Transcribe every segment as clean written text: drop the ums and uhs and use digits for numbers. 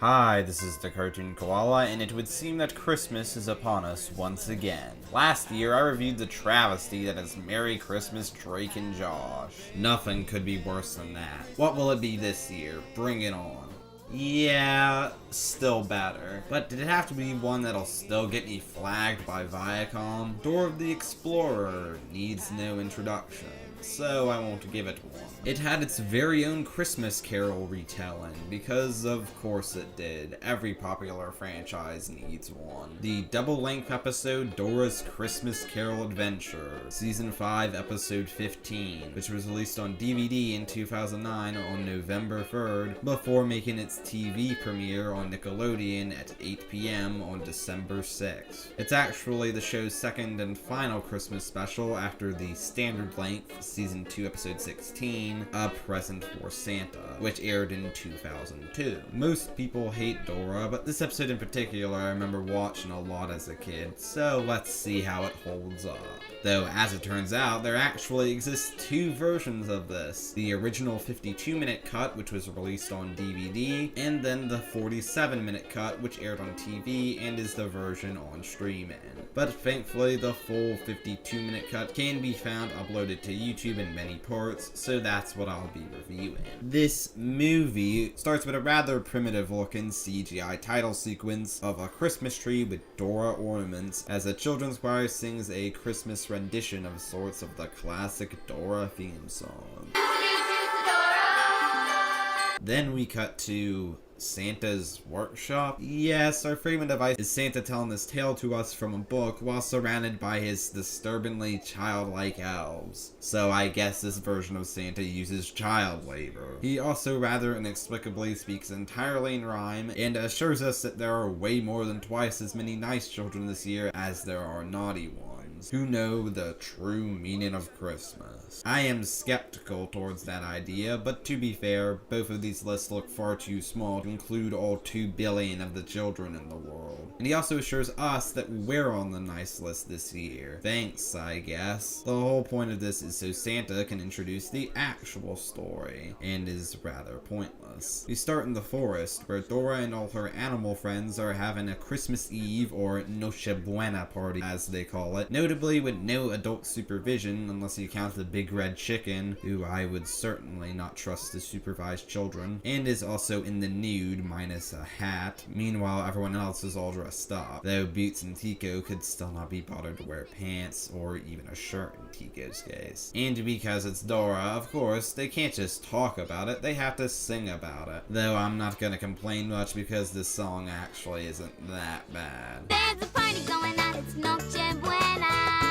Hi, this is the cartoon Koala, and it would seem that Christmas is upon us once again. Last year, I reviewed the travesty that is Merry Christmas, Drake and Josh. Nothing could be worse than that. What will it be this year? Bring it on. Yeah, still better. But did it have to be one that'll still get me flagged by Viacom? Dora the Explorer needs no introduction, so I won't give it one. It had its very own Christmas Carol retelling, because of course it did. Every popular franchise needs one. The double-length episode Dora's Christmas Carol Adventure, Season 5, Episode 15, which was released on DVD in 2009 on November 3rd, before making its TV premiere on Nickelodeon at 8 p.m. on December 6th. It's actually the show's second and final Christmas special after the standard length Season 2, Episode 16, A Present for Santa, which aired in 2002. Most people hate Dora, but this episode in particular I remember watching a lot as a kid, so let's see how it holds up. Though, as it turns out, there actually exists two versions of this. The original 52-minute cut, which was released on DVD, and then the 47-minute cut, which aired on TV and is the version on streaming. But thankfully, the full 52-minute cut can be found uploaded to YouTube in many parts, so that's what I'll be reviewing. This movie starts with a rather primitive-looking CGI title sequence of a Christmas tree with Dora ornaments as a children's choir sings a Christmas rendition of sorts of the classic Dora theme song. Then we cut to Santa's workshop? Yes, our framing device is Santa telling this tale to us from a book while surrounded by his disturbingly childlike elves. So I guess this version of Santa uses child labor. He also rather inexplicably speaks entirely in rhyme and assures us that there are way more than twice as many nice children this year as there are naughty ones who know the true meaning of Christmas. I am skeptical towards that idea, but to be fair, both of these lists look far too small to include all 2 billion of the children in the world. And he also assures us that we're on the nice list this year. Thanks, I guess. The whole point of this is so Santa can introduce the actual story, and is rather pointless. We start in the forest, where Dora and all her animal friends are having a Christmas Eve, or Noche Buena party, as they call it, notably with no adult supervision, unless you count the big red chicken, who I would certainly not trust to supervise children, and is also in the nude, minus a hat. Meanwhile, everyone else is all dressed up, though Boots and Tico could still not be bothered to wear pants, or even a shirt in Tico's case. And because it's Dora, of course, they can't just talk about it, they have to sing about it. Though I'm not gonna complain much because this song actually isn't that bad. There's a party going on, it's Noche Buena.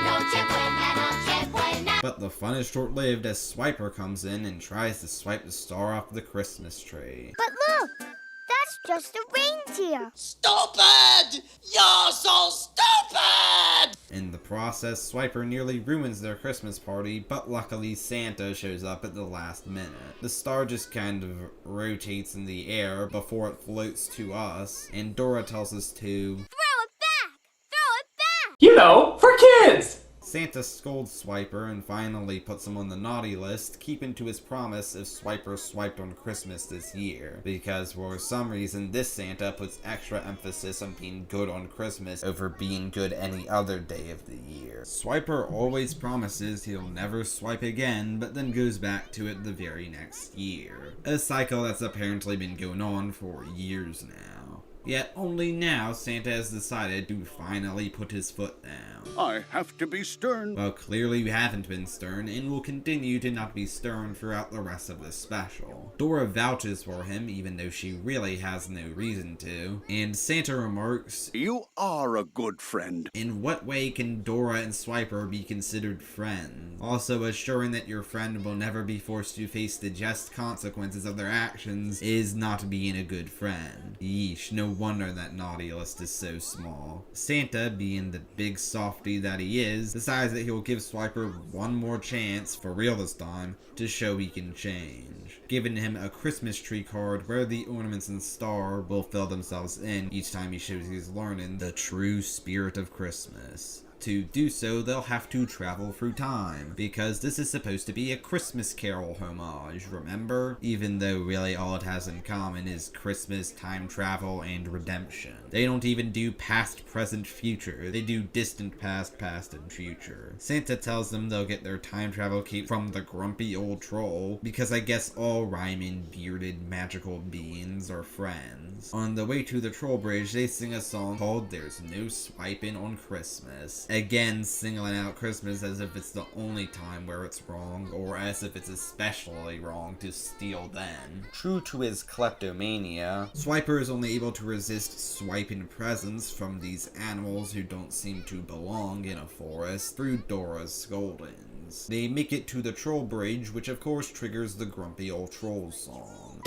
Noche Buena, Noche Buena. But the fun is short-lived as Swiper comes in and tries to swipe the star off the Christmas tree. But look, that's just a reindeer. Stupid! You're so stupid! In the process, Swiper nearly ruins their Christmas party, but luckily Santa shows up at the last minute. The star just kind of rotates in the air before it floats to us, and Dora tells us to Throw it back! Throw it back! You know, for kids! Santa scolds Swiper and finally puts him on the naughty list, keeping to his promise if Swiper swiped on Christmas this year, because for some reason this Santa puts extra emphasis on being good on Christmas over being good any other day of the year. Swiper always promises he'll never swipe again, but then goes back to it the very next year. A cycle that's apparently been going on for years now. Yet only now Santa has decided to finally put his foot down. I have to be stern. Well, clearly we haven't been stern, and will continue to not be stern throughout the rest of this special. Dora vouches for him, even though she really has no reason to, and Santa remarks, You are a good friend. in what way can Dora and Swiper be considered friends? Also, assuring that your friend will never be forced to face the just consequences of their actions is not being a good friend. Yeesh, no wonder that naughty list is so small. Santa, being the big softy that he is, decides that he will give Swiper one more chance, for real this time, to show he can change, giving him a Christmas tree card where the ornaments and star will fill themselves in each time he shows he's learning the true spirit of Christmas. To do so, they'll have to travel through time, because this is supposed to be a Christmas Carol homage, remember? Even though really all it has in common is Christmas, time travel, and redemption. They don't even do past, present, future. They do distant past, past, and future. Santa tells them they'll get their time travel cape from the grumpy old troll, because I guess all rhyming, bearded, magical beings are friends. On the way to the troll bridge, they sing a song called There's No Swiping on Christmas. Again, singling out Christmas as if it's the only time where it's wrong, or as if it's especially wrong to steal then. True to his kleptomania, Swiper is only able to resist swiping presents from these animals who don't seem to belong in a forest through Dora's scoldings. They make it to the troll bridge, which of course triggers the grumpy old troll song.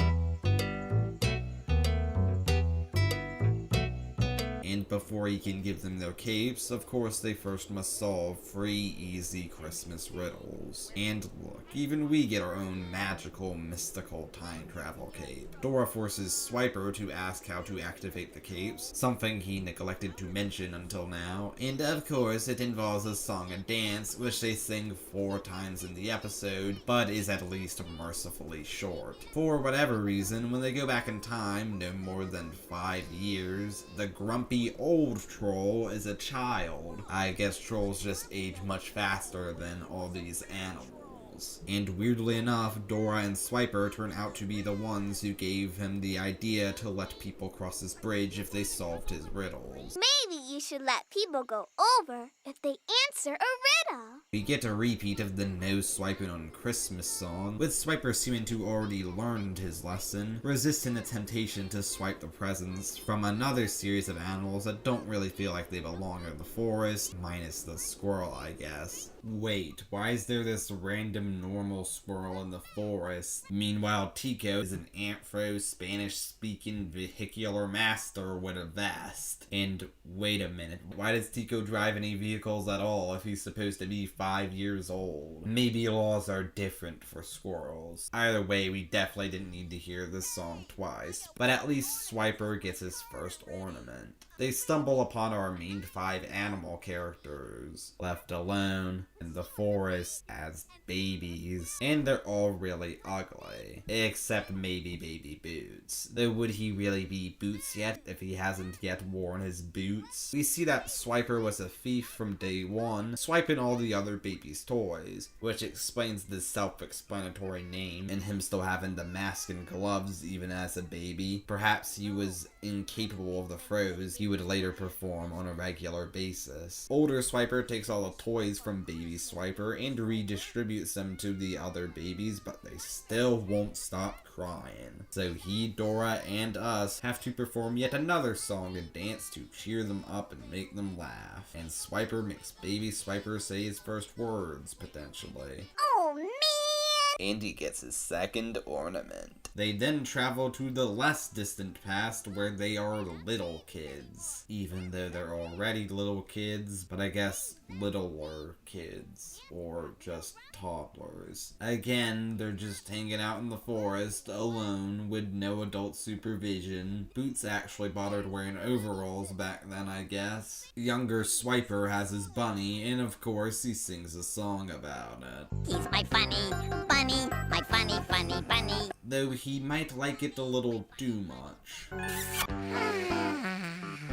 And before he can give them their capes, of course they first must solve 3 easy Christmas riddles. And look, even we get our own magical, mystical time travel cape. Dora forces Swiper to ask how to activate the capes, something he neglected to mention until now. And of course it involves a song and dance, which they sing 4 times in the episode, but is at least mercifully short. For whatever reason, when they go back in time, no more than 5 years, the grumpy old troll is a child. I guess trolls just age much faster than all these animals. And weirdly enough, Dora and Swiper turn out to be the ones who gave him the idea to let people cross his bridge if they solved his riddles. Maybe you should let people go over if they answer a riddle. We get a repeat of the No Swiping on Christmas song, with Swiper seeming to already learned his lesson, resisting the temptation to swipe the presents from another series of animals that don't really feel like they belong in the forest, minus the squirrel, I guess. Wait, why is there this random normal squirrel in the forest? Meanwhile, Tico is an Anthro Spanish-speaking vehicular master with a vest. And wait a minute, why does Tico drive any vehicles at all if he's supposed to be 5 years old? Maybe laws are different for squirrels. Either way, we definitely didn't need to hear this song twice, but at least Swiper gets his first ornament. They stumble upon our main 5 animal characters, left alone in the forest as babies, and they're all really ugly, except maybe Baby Boots. Though would he really be Boots yet if he hasn't yet worn his boots? We see that Swiper was a thief from day one, swiping all the other babies' toys, which explains the self-explanatory name and him still having the mask and gloves even as a baby. Perhaps he was incapable of the throws he would later perform on a regular basis. Older Swiper takes all the toys from baby Swiper and redistributes them to the other babies, but they still won't stop crying. So he, Dora, and us have to perform yet another song and dance to cheer them up and make them laugh. And Swiper makes baby Swiper say his first words, potentially. Oh, man! And he gets his second ornament. They then travel to the less distant past where they are little kids. Even though they're already little kids, but I guess littler kids. Or just toddlers. Again, they're just hanging out in the forest, alone, with no adult supervision. Boots actually bothered wearing overalls back then, I guess. Younger Swiper has his bunny, and of course he sings a song about it. He's my funny bunny, my funny, funny bunny. Though he might like it a little too much.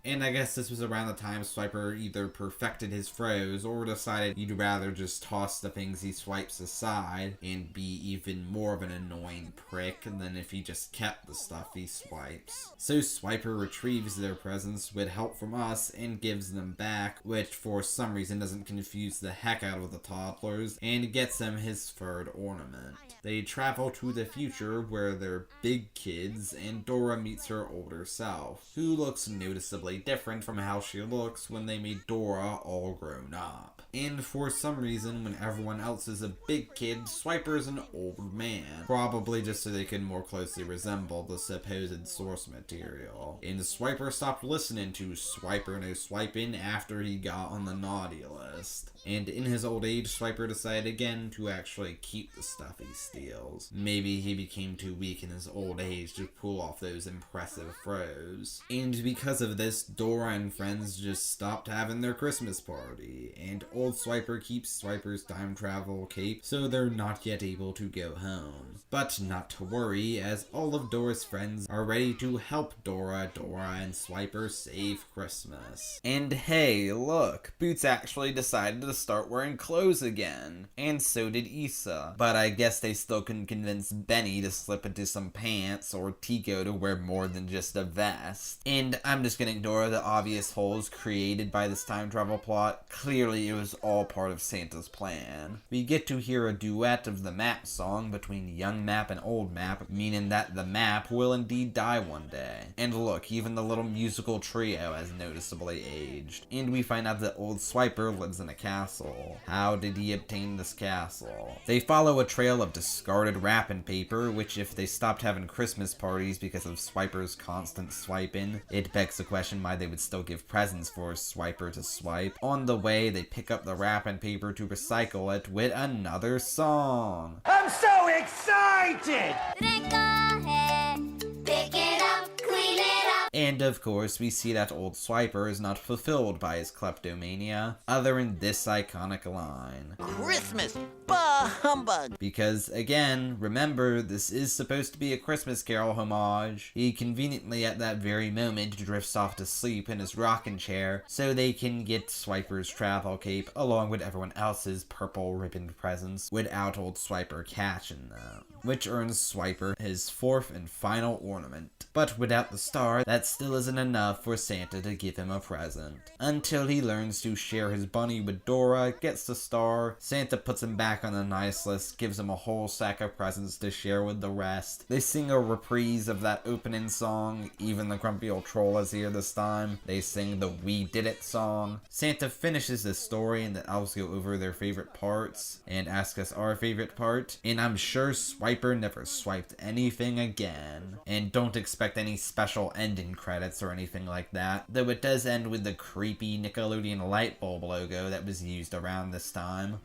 And I guess this was around the time Swiper either perfected his throws or decided he'd rather just toss the things he swipes aside and be even more of an annoying prick than if he just kept the stuff he swipes. So Swiper retrieves their presents with help from us and gives them back, which for some reason doesn't confuse the heck out of the toddlers, and gets them his third ornament. They travel to the future where they're big kids, and Dora meets her older self, who looks noticeably different from how she looks when they made Dora all grown up. And for some reason, when everyone else is a big kid, Swiper is an old man. Probably just so they can more closely resemble the supposed source material. And Swiper stopped listening to Swiper No Swiping after he got on the naughty list. And in his old age, Swiper decided again to actually keep the stuff he steals. Maybe he became too weak in his old age to pull off those impressive throws. And because of this, Dora and friends just stopped having their Christmas party, and old Swiper keeps Swiper's time travel cape, so they're not yet able to go home. But not to worry, as all of Dora's friends are ready to help Dora, and Swiper save Christmas. And hey, look, Boots actually decided to start wearing clothes again, and so did Issa. But I guess they still couldn't convince Benny to slip into some pants, or Tico to wear more than just a vest. And I'm just gonna ignore the obvious holes created by this time travel plot. Clearly it was all part of Santa's plan. We get to hear a duet of the Map song between Young Map and Old Map, meaning that the Map will indeed die one day. And look, even the little musical trio has noticeably aged. And we find out that old Swiper lives in a castle. How did he obtain this castle? They follow a trail of discarded wrapping paper, which if they stopped having Christmas parties because of Swiper's constant swiping, it begs the question why they would still give presents for Swiper to swipe. On the way, they pick up the wrapping paper to recycle it with another song. I'm so excited! Then go ahead, pick it up, clean it up. And of course, we see that old Swiper is not fulfilled by his kleptomania, other than this iconic line. Christmas! Bah humbug! Because, again, remember, this is supposed to be a Christmas Carol homage. He conveniently at that very moment drifts off to sleep in his rocking chair, so they can get Swiper's travel cape along with everyone else's purple ribboned presents without old Swiper catching them, which earns Swiper his fourth and final ornament. But without the star, that still isn't enough for Santa to give him a present. Until he learns to share his bunny with Dora, gets the star, Santa puts him back on the nice list, gives him a whole sack of presents to share with the rest. They sing a reprise of that opening song, even the grumpy old troll is here this time. They sing the We Did It song. Santa finishes the story and the elves go over their favorite parts and ask us our favorite part, and I'm sure Swiper never swiped anything again. And don't expect any special ending credits or anything like that, though it does end with the creepy Nickelodeon light bulb logo that was used around this time.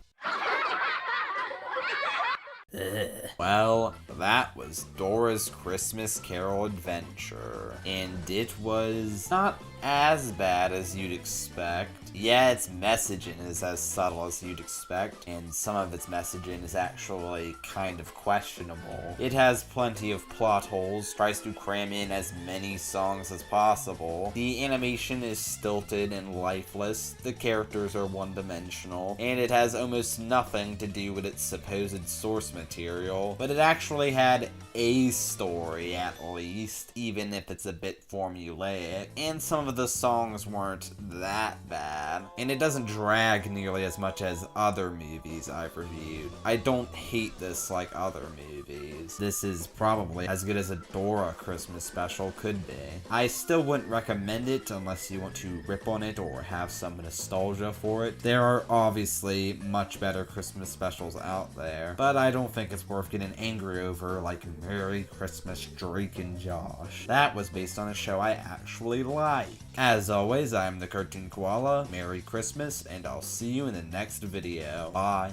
Well, that was Dora's Christmas Carol Adventure, and it was not as bad as you'd expect. Yeah, its messaging is as subtle as you'd expect, and some of its messaging is actually kind of questionable. It has plenty of plot holes, tries to cram in as many songs as possible. The animation is stilted and lifeless, the characters are one-dimensional, and it has almost nothing to do with its supposed source material, but it actually had a story at least, even if it's a bit formulaic, and some of the songs weren't that bad, and it doesn't drag nearly as much as other movies I've reviewed. I don't hate this like other movies. This is probably as good as a Dora Christmas special could be. I still wouldn't recommend it unless you want to rip on it or have some nostalgia for it. There are obviously much better Christmas specials out there, but I don't think it's worth getting angry over like Merry Christmas, Drake and Josh. That was based on a show I actually like. As always, I'm the Cartoon Koala. Merry Christmas, and I'll see you in the next video. Bye.